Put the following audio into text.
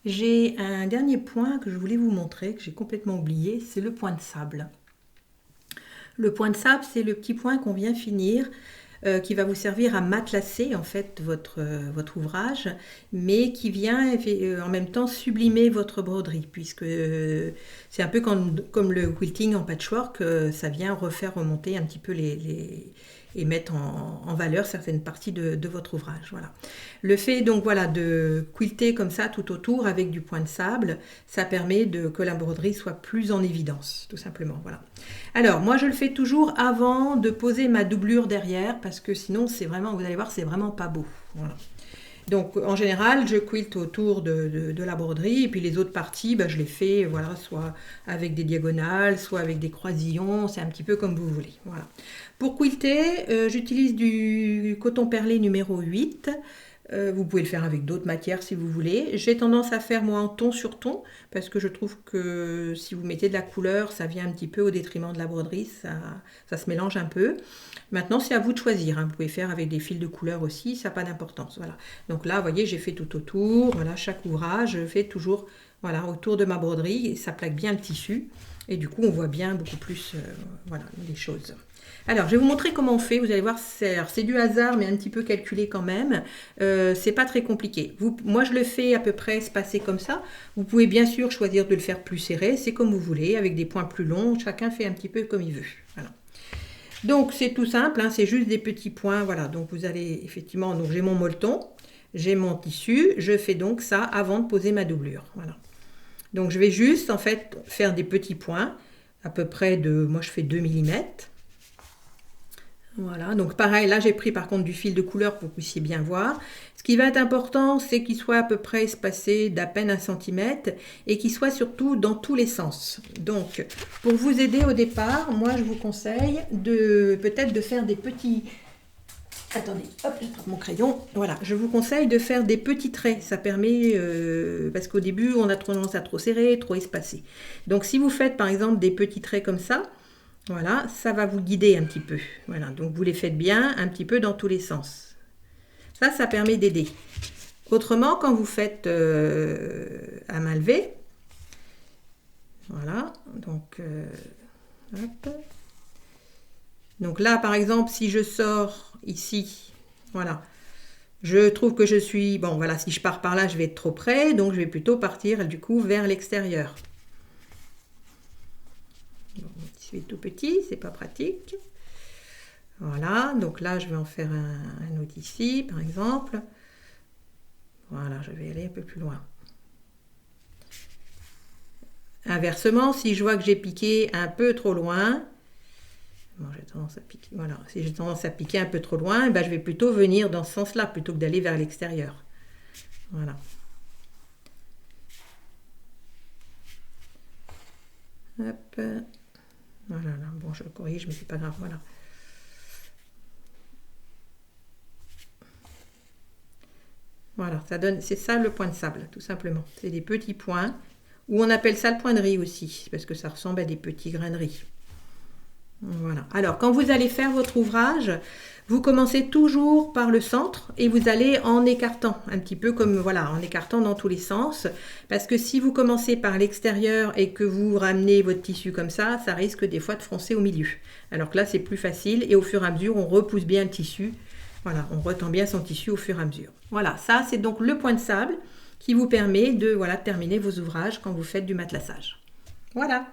J'ai un dernier point que je voulais vous montrer, que j'ai complètement oublié, c'est le point de sable. Le point de sable, c'est le petit point qu'on vient finir, qui va vous servir à matelassser en fait votre ouvrage, mais qui vient en même temps sublimer votre broderie, puisque c'est un peu comme le quilting en patchwork, ça vient refaire remonter un petit peu et mettre en valeur certaines parties de votre ouvrage. Voilà. Le fait donc voilà de quilter comme ça tout autour avec du point de sable, ça permet que la broderie soit plus en évidence, tout simplement. Voilà. Alors moi je le fais toujours avant de poser ma doublure derrière parce que sinon c'est vraiment, vous allez voir, c'est vraiment pas beau. Voilà. Donc en général, je quilte autour de la broderie et puis les autres parties, je les fais voilà, soit avec des diagonales, soit avec des croisillons, c'est un petit peu comme vous voulez. Voilà. Pour quilter, j'utilise du coton perlé numéro 8. Vous pouvez le faire avec d'autres matières si vous voulez. J'ai tendance à faire moi en ton sur ton parce que je trouve que si vous mettez de la couleur, ça vient un petit peu au détriment de la broderie, ça se mélange un peu. Maintenant, c'est à vous de choisir. Hein. Vous pouvez faire avec des fils de couleur aussi, ça n'a pas d'importance. Voilà. Donc là, vous voyez, j'ai fait tout autour. Voilà, chaque ouvrage, je fais toujours voilà, autour de ma broderie et ça plaque bien le tissu. Et du coup, on voit bien beaucoup plus voilà, les choses. Alors, je vais vous montrer comment on fait. Vous allez voir, c'est du hasard, mais un petit peu calculé quand même. C'est pas très compliqué. Moi, je le fais à peu près espacé comme ça. Vous pouvez bien sûr choisir de le faire plus serré. C'est comme vous voulez, avec des points plus longs. Chacun fait un petit peu comme il veut. Voilà. Donc, c'est tout simple. Hein, c'est juste des petits points. Voilà. Donc, vous allez effectivement... Donc, j'ai mon molleton. J'ai mon tissu. Je fais donc ça avant de poser ma doublure. Voilà. Donc, je vais juste, en fait, faire des petits points. À peu près de... Moi, je fais 2 mm. Voilà, donc pareil, là j'ai pris par contre du fil de couleur pour que vous puissiez bien voir. Ce qui va être important, c'est qu'il soit à peu près espacé d'à peine 1 cm et qu'il soit surtout dans tous les sens. Donc, pour vous aider au départ, moi je vous conseille peut-être de faire des petits... Attendez, hop, je prends mon crayon. Voilà, je vous conseille de faire des petits traits. Ça permet, parce qu'au début, on a tendance à trop serrer, trop espacer. Donc si vous faites par exemple des petits traits comme ça, voilà, ça va vous guider un petit peu. Voilà, donc vous les faites bien un petit peu dans tous les sens. Ça permet d'aider. Autrement, quand vous faites à main levée, voilà, donc, hop. Donc là, par exemple, si je sors ici, voilà, je trouve que je suis, bon voilà, si je pars par là, je vais être trop près, donc je vais plutôt partir du coup vers l'extérieur. C'est tout petit, c'est pas pratique. Voilà, donc là je vais en faire un autre ici par exemple. Voilà, je vais aller un peu plus loin. Inversement, si je vois que j'ai piqué un peu trop loin, bon, j'ai tendance à piquer, voilà, si j'ai tendance à piquer un peu trop loin, je vais plutôt venir dans ce sens-là plutôt que d'aller vers l'extérieur. Voilà. Hop. Voilà, là. Bon, je corrige, mais c'est pas grave, voilà. Voilà, ça donne, c'est ça le point de sable, tout simplement. C'est des petits points, ou on appelle ça le point de riz aussi, parce que ça ressemble à des petits grains de riz. Voilà. Alors, quand vous allez faire votre ouvrage, vous commencez toujours par le centre et vous allez en écartant, un petit peu comme, voilà, en écartant dans tous les sens. Parce que si vous commencez par l'extérieur et que vous ramenez votre tissu comme ça risque des fois de froncer au milieu. Alors que là, c'est plus facile et au fur et à mesure, on repousse bien le tissu. Voilà, on retend bien son tissu au fur et à mesure. Voilà, ça, c'est donc le point de sable qui vous permet de, voilà, terminer vos ouvrages quand vous faites du matelassage. Voilà.